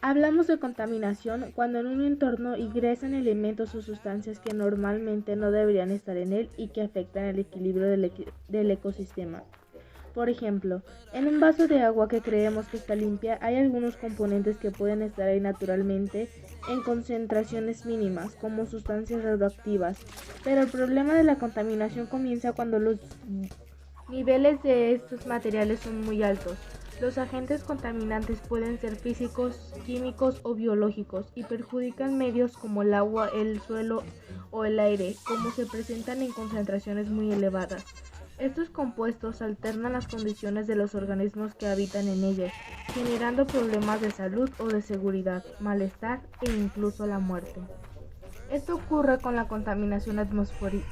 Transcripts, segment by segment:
Hablamos de contaminación cuando en un entorno ingresan elementos o sustancias que normalmente no deberían estar en él y que afectan el equilibrio del ecosistema. Por ejemplo, en un vaso de agua que creemos que está limpia, hay algunos componentes que pueden estar ahí naturalmente en concentraciones mínimas, como sustancias radioactivas. Pero el problema de la contaminación comienza cuando los niveles de estos materiales son muy altos. Los agentes contaminantes pueden ser físicos, químicos o biológicos y perjudican medios como el agua, el suelo o el aire, como se presentan en concentraciones muy elevadas. Estos compuestos alteran las condiciones de los organismos que habitan en ellos, generando problemas de salud o de seguridad, malestar e incluso la muerte. Esto ocurre con la contaminación atmosférica.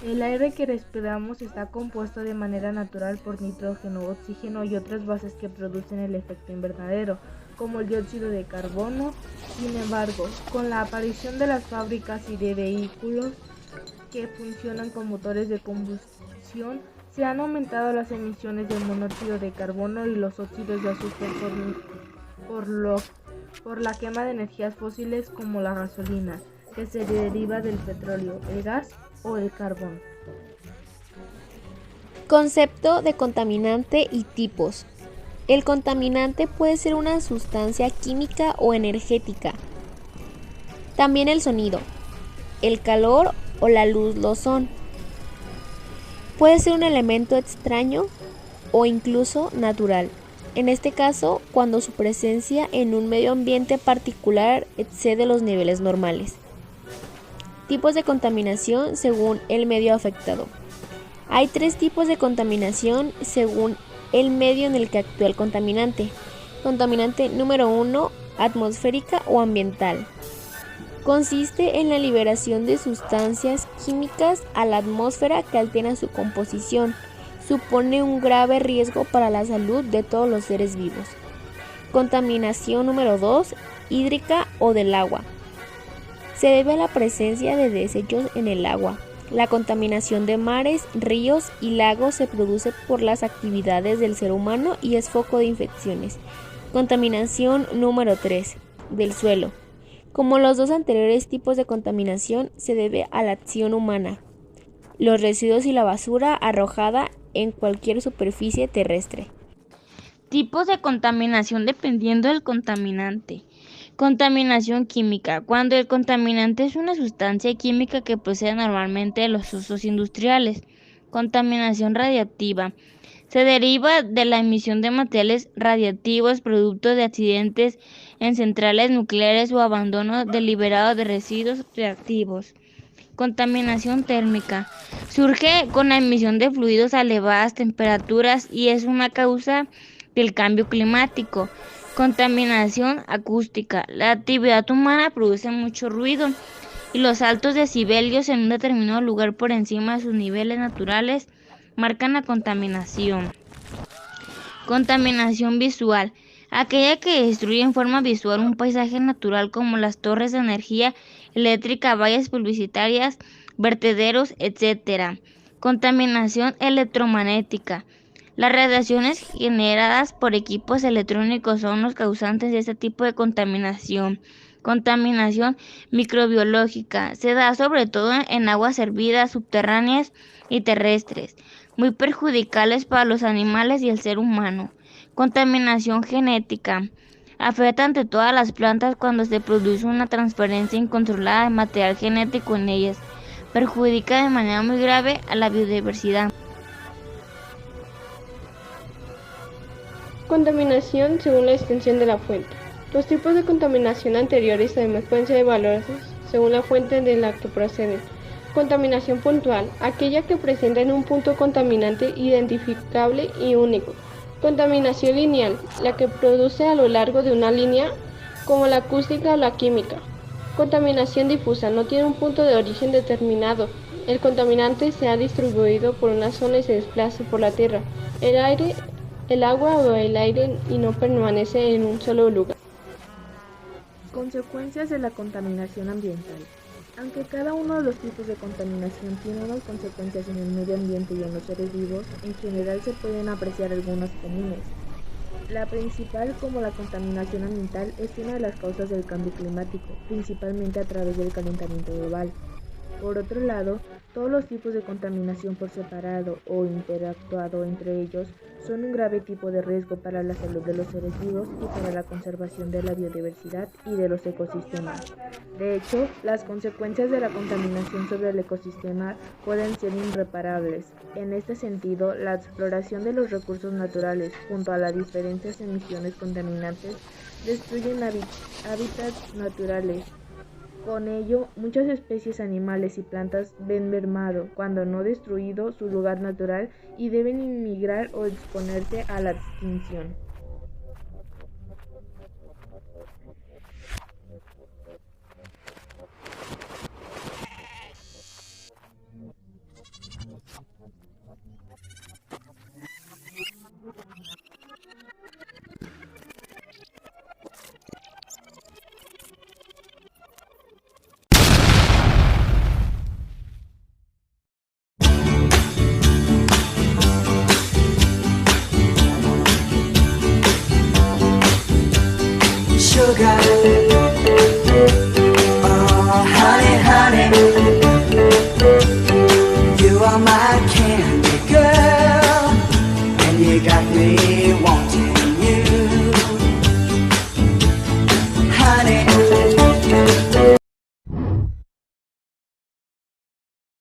El aire que respiramos está compuesto de manera natural por nitrógeno, oxígeno y otras bases que producen el efecto invernadero, como el dióxido de carbono. Sin embargo, con la aparición de las fábricas y de vehículos que funcionan con motores de combustión, se han aumentado las emisiones de monóxido de carbono y los óxidos de azufre por la quema de energías fósiles como la gasolina, que se deriva del petróleo, el gas o el carbón. Concepto de contaminante y tipos. El contaminante puede ser una sustancia química o energética. También el sonido, el calor o la luz lo son. Puede ser un elemento extraño o incluso natural. En este caso, cuando su presencia en un medio ambiente particular excede los niveles normales. Tipos de contaminación según el medio afectado. Hay 3 tipos de contaminación según el medio en el que actúa el contaminante. Contaminante número 1, atmosférica o ambiental. Consiste en la liberación de sustancias químicas a la atmósfera que alteran su composición. Supone un grave riesgo para la salud de todos los seres vivos. Contaminación número 2, hídrica o del agua. Se debe a la presencia de desechos en el agua. La contaminación de mares, ríos y lagos se produce por las actividades del ser humano y es foco de infecciones. Contaminación número 3, del suelo. Como los 2 anteriores tipos de contaminación, se debe a la acción humana, los residuos y la basura arrojada en cualquier superficie terrestre. Tipos de contaminación dependiendo del contaminante. Contaminación química. Cuando el contaminante es una sustancia química que procede normalmente de los usos industriales. Contaminación radiactiva. Se deriva de la emisión de materiales radiactivos producto de accidentes en centrales nucleares o abandono deliberado de residuos reactivos. Contaminación térmica. Surge con la emisión de fluidos a elevadas temperaturas y es una causa del cambio climático. Contaminación acústica. La actividad humana produce mucho ruido y los altos decibelios en un determinado lugar por encima de sus niveles naturales marcan la contaminación. Contaminación visual. Aquella que destruye en forma visual un paisaje natural como las torres de energía eléctrica, vallas publicitarias, vertederos, etc. Contaminación electromagnética. Las radiaciones generadas por equipos electrónicos son los causantes de este tipo de contaminación. Contaminación microbiológica. Se da sobre todo en aguas hervidas, subterráneas y terrestres, muy perjudiciales para los animales y el ser humano. Contaminación genética. Afecta ante todas las plantas cuando se produce una transferencia incontrolada de material genético en ellas. Perjudica de manera muy grave a la biodiversidad. Contaminación según la extensión de la fuente. Los tipos de contaminación anteriores además pueden ser evaluados según la fuente de la que proceden. Contaminación puntual, aquella que presenta en un punto contaminante identificable y único. Contaminación lineal, la que produce a lo largo de una línea, como la acústica o la química. Contaminación difusa, no tiene un punto de origen determinado. El contaminante se ha distribuido por una zona y se desplaza por la tierra, el aire, el agua o el aire y no permanece en un solo lugar. Consecuencias de la contaminación ambiental. Aunque cada uno de los tipos de contaminación tiene unas consecuencias en el medio ambiente y en los seres vivos, en general se pueden apreciar algunas comunes. La principal, como la contaminación ambiental, es una de las causas del cambio climático, principalmente a través del calentamiento global. Por otro lado, todos los tipos de contaminación por separado o interactuado entre ellos son un grave tipo de riesgo para la salud de los seres vivos y para la conservación de la biodiversidad y de los ecosistemas. De hecho, las consecuencias de la contaminación sobre el ecosistema pueden ser irreparables. En este sentido, la exploración de los recursos naturales junto a las diferentes emisiones contaminantes destruyen hábitats naturales. Con ello, muchas especies animales y plantas ven mermado, cuando no destruido, su lugar natural y deben emigrar o exponerse a la extinción. Sugar, oh honey, honey, you are my candy girl, and you got me wanting